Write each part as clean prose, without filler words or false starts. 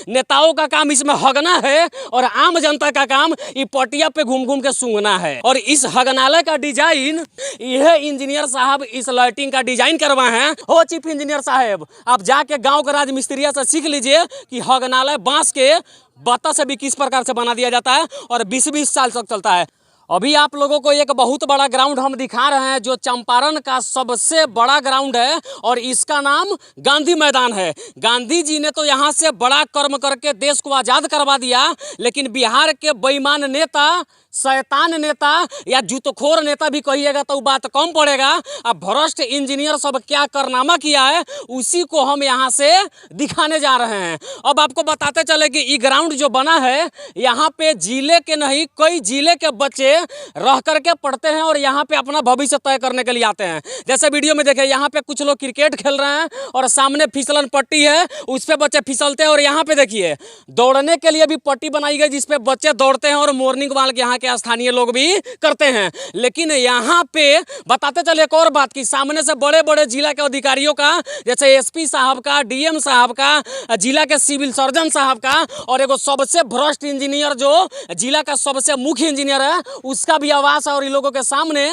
नेताओं का काम इसमें हगना है और आम जनता का काम ये पटिया पे घूम घूम के सूंघना है। और इस हगनालय का डिजाइन यह इंजीनियर साहब इस लाइटिंग का डिजाइन करवाए हैं। हो चीफ इंजीनियर साहब, आप जाके गांव के राज मिस्त्रिया से सीख लीजिए कि हगनालय बांस के बत्ता से भी किस प्रकार से बना दिया जाता है और 20-20 साल तक चलता है। अभी आप लोगों को एक बहुत बड़ा ग्राउंड हम दिखा रहे हैं जो चंपारण का सबसे बड़ा ग्राउंड है और इसका नाम गांधी मैदान है। गांधी जी ने तो यहाँ से बड़ा कर्म करके देश को आज़ाद करवा दिया, लेकिन बिहार के बेईमान नेता, शैतान नेता या जूतखोर नेता भी कहिएगा तो बात कम पड़ेगा। अब भ्रष्ट इंजीनियर सब क्या कारनामा किया है उसी को हम यहाँ से दिखाने जा रहे हैं। अब आपको बताते चले कि ये ग्राउंड जो बना है यहाँ पे जिले के नहीं कई जिले के बच्चे रह करके पढ़ते हैं और यहाँ पे अपना भविष्य तय करने के लिए आते हैं। जैसे वीडियो में देखें, यहाँ पे कुछ लोग क्रिकेट खेल रहे हैं और सामने फिसलन पट्टी है, उस पर बच्चे फिसलते हैं। और यहाँ पे देखिए दौड़ने के लिए भी पट्टी बनाई गई जिसपे बच्चे दौड़ते हैं और मॉर्निंग वॉक यहाँ के स्थानीय लोग भी करते हैं। लेकिन यहाँ पे बताते चले एक और बात कि सामने से बड़े बड़े जिला के अधिकारियों का, जैसे एसपी साहब का, डीएम साहब का, जिला के सिविल सर्जन साहब का और एगो सबसे भ्रष्ट इंजीनियर जो जिला का सबसे मुख्य इंजीनियर है उसका भी आवास है। और इन लोगों के सामने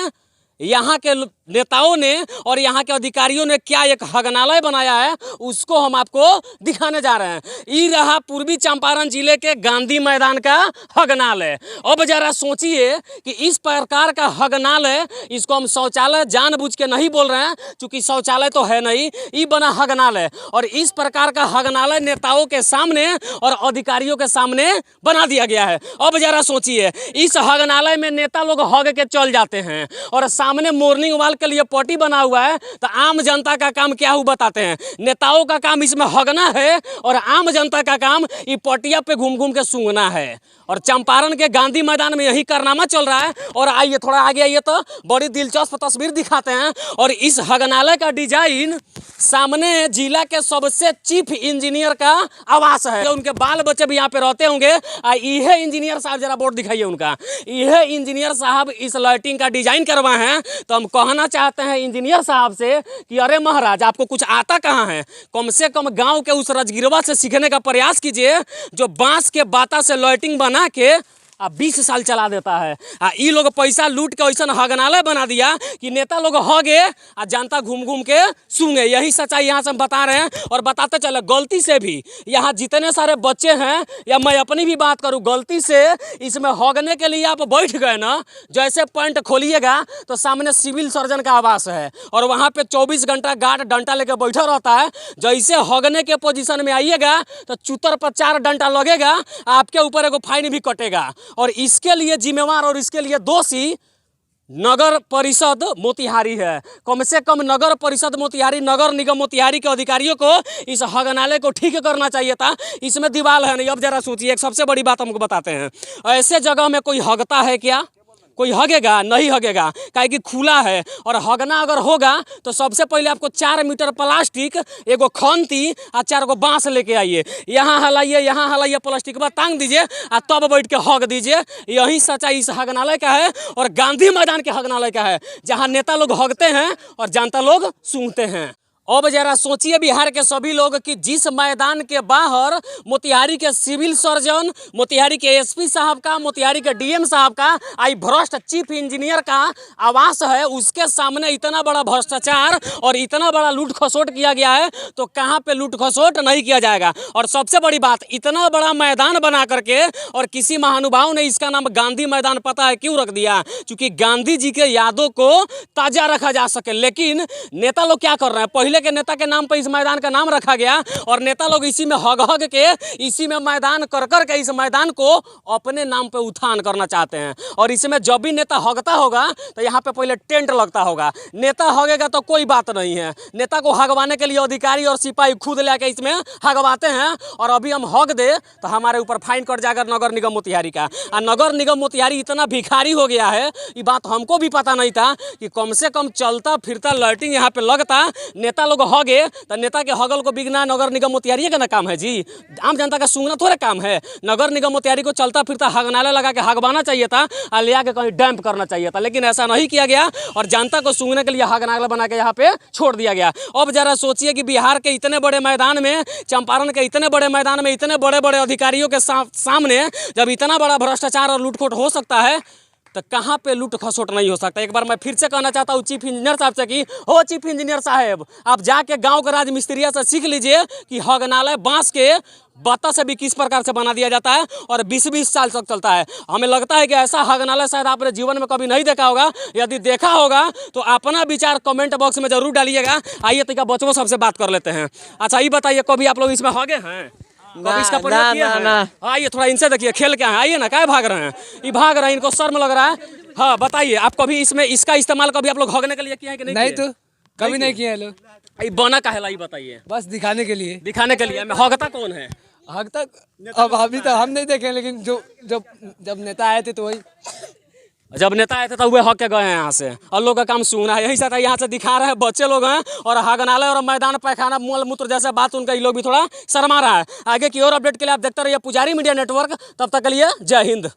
यहाँ के नेताओं ने और यहाँ के अधिकारियों ने क्या एक हगनालय बनाया है उसको हम आपको दिखाने जा रहे हैं। ये रहा पूर्वी चंपारण जिले के गांधी मैदान का हगनालय। अब जरा सोचिए कि इस प्रकार का हगनालय, इसको हम शौचालय जानबूझ के नहीं बोल रहे हैं क्योंकि शौचालय तो है नहीं, ये बना हगनालय। और इस प्रकार का हगनालय नेताओं के सामने और अधिकारियों के सामने बना दिया गया है। अब जरा सोचिए इस हगनालय में नेता लोग हग के चल जाते हैं और सामने मॉर्निंग वॉक के लिए पट्टी बना हुआ है, तो आम जनता का काम क्या हुआ बताते हैं। नेताओं का काम इसमें हगना है और आम जनता का काम ये पटिया पे घूम घूम के सूंघना है। और चंपारण के गांधी मैदान में यही कारनामा चल रहा है। और आइए थोड़ा आगे आइए तो बड़ी दिलचस्प तस्वीर दिखाते हैं। और इस हगनालय का डिजाइन सामने जिला के सबसे चीफ इंजीनियर का आवास है। उनके बाल बच्चे भी यहाँ पे रहते होंगे। यह इंजीनियर साहब, जरा बोर्ड दिखाइए उनका, यह इंजीनियर साहब इस लाइटिंग का डिजाइन करवाए हैं। तो हम कहना चाहते हैं इंजीनियर साहब से कि अरे महाराज, आपको कुछ आता कहाँ है? कम से कम गांव के उस राजगिरवा से सीखने का प्रयास कीजिए जो बांस के बाता से लाइटिंग बना के 20 साल चला देता है। ये लोग पैसा लूट के ऐसा हगनालय बना दिया कि नेता लोग हगे और जनता घूम घूम के सूंघे। यही सच्चाई यहाँ से हम बता रहे हैं। और बताते चले गलती से भी यहाँ जितने सारे बच्चे हैं, या मैं अपनी भी बात करूँ, गलती से इसमें हगने के लिए आप बैठ गए ना, जैसे पैंट खोलिएगा तो सामने सिविल सर्जन का आवास है और वहाँ पे 24 घंटा गार्ड डंटा लेके बैठा रहता है। जैसे हगने के पोजीशन में आइएगा तो चुतर पर 4 डंटा लगेगा, आपके ऊपर एगो फाइन भी कटेगा। और इसके लिए जिम्मेवार और इसके लिए दोषी नगर परिषद मोतिहारी है। कम से कम नगर परिषद मोतिहारी, नगर निगम मोतिहारी के अधिकारियों को इस हगनालय को ठीक करना चाहिए था। इसमें दीवार है नहीं। अब जरा सोचिए, एक सबसे बड़ी बात हमको बताते हैं, ऐसे जगह में कोई हगता है क्या? कोई हगेगा? नहीं हगेगा, काहे कि खुला है। और हगना अगर होगा तो सबसे पहले आपको 4 मीटर प्लास्टिक, एगो खंती और 4 गो बांस लेके आइए, यहाँ हलाइए, यहाँ हलाइए, प्लास्टिक पर टांग दीजिए और तब बैठ के हग दीजिए। यही सच्चाई इस हगनालय का है और गांधी मैदान के हगनालय का है, जहाँ नेता लोग हगते हैं और जनता लोग सूंघते हैं। अब जरा सोचिए बिहार के सभी लोग कि जिस मैदान के बाहर मोतिहारी के सिविल सर्जन, मोतिहारी के एसपी साहब का, मोतिहारी के डीएम साहब का, आई भ्रष्ट चीफ इंजीनियर का आवास है, उसके सामने इतना बड़ा भ्रष्टाचार और इतना बड़ा लूट खसोट किया गया है, तो कहाँ पे लूट खसोट नहीं किया जाएगा। और सबसे बड़ी बात, इतना बड़ा मैदान बना करके और किसी महानुभाव ने इसका नाम गांधी मैदान पता है क्यों रख दिया? क्योंकि गांधी जी के यादों को ताजा रखा जा सके। लेकिन नेता लोग क्या कर रहे हैं? पहले के नेता के नाम पर इस मैदान का नाम रखा गया और नेता लोग इसी में हग हग के, इसी में मैदान कर कर के इस मैदान को अपने नाम पे उत्थान करना चाहते हैं। और इसमें जब भी नेता हगता होगा तो यहाँ पे पहले टेंट लगता होगा। नेता हगेगा तो कोई बात नहीं है, नेता को हगवाने के लिए अधिकारी और सिपाही खुद लेके इसमें हगवाते हैं। और अभी हम हग दे तो हमारे ऊपर फाइन कट जाएगा नगर निगम मोतिहारी का। और नगर निगम मोतिहारी इतना भिखारी हो गया है, ये बात हमको भी पता नहीं था कि कम से कम चलता फिरता लाइटिंग यहाँ पे लगता, नेता नेता लोग हगे तो नेता के हगल को बिगना नगर निगम मोतिहारी का ना काम है जी। आम जनता का सूंघना थोड़ा काम है। नगर निगम मोतिहारी को चलता फिरता हगनाला लगा के हगवाना चाहिए था और ले आके कहीं डैम्प करना चाहिए था, लेकिन ऐसा नहीं किया गया और जनता को सूंघने के लिए हगनाला बना के यहाँ पे छोड़ दिया गया। अब जरा सोचिए कि बिहार के इतने बड़े मैदान में, चंपारण के इतने बड़े मैदान में, इतने बड़े बड़े अधिकारियों के सामने जब इतना बड़ा भ्रष्टाचार और लूटखोट हो सकता है तो कहाँ पे लूट खसोट नहीं हो सकता। एक बार मैं फिर से कहना चाहता हूँ चीफ इंजीनियर साहब से कि हो चीफ इंजीनियर साहब, आप जाके गांव के राज मिस्त्रिया से सीख लीजिए कि हगनालय बांस के बत्ता से भी किस प्रकार से बना दिया जाता है और 20-20 साल तक चलता है। हमें लगता है कि ऐसा हगनालय शायद आपने जीवन में कभी नहीं देखा होगा। यदि देखा होगा तो अपना विचार कमेंट बॉक्स में जरूर डालिएगा। आइए तो बच्चों सबसे बात कर लेते हैं। अच्छा ये बताइए, कभी आप लोग इसमें हगे हैं? कभी इसका प्रयोग किया है? आइए थोड़ा इनसे देखिए खेल क्या है। आइए ना, क्या भाग रहे हैं? ये भाग रहे हैं, इनको शर्म लग रहा है। हाँ बताइए, आप कभी इसमें इसका इस्तेमाल कभी आप लोग हगने के लिए किया है कि नहीं? नहीं तो कभी नहीं किया है लोग। ये बना का है, बताइए। बस दिखाने के लिए। दिखाने के लिए। हगता कौन है? हक तक अब अभी तो हम नहीं देखे, लेकिन जो जब नेता आए थे तो वही, जब नेता आए थे तो वे हक के गए हैं यहाँ से, और लोग का काम सुना है। यही से यहाँ से दिखा रहे हैं बच्चे लोग हैं और हगनालय और मैदान पैखाना मल मूत्र जैसे बात उनका ये लोग भी थोड़ा शर्मा रहा है। आगे की और अपडेट के लिए आप देखते रहिए पुजारी मीडिया नेटवर्क। तब तक के लिए जय हिंद।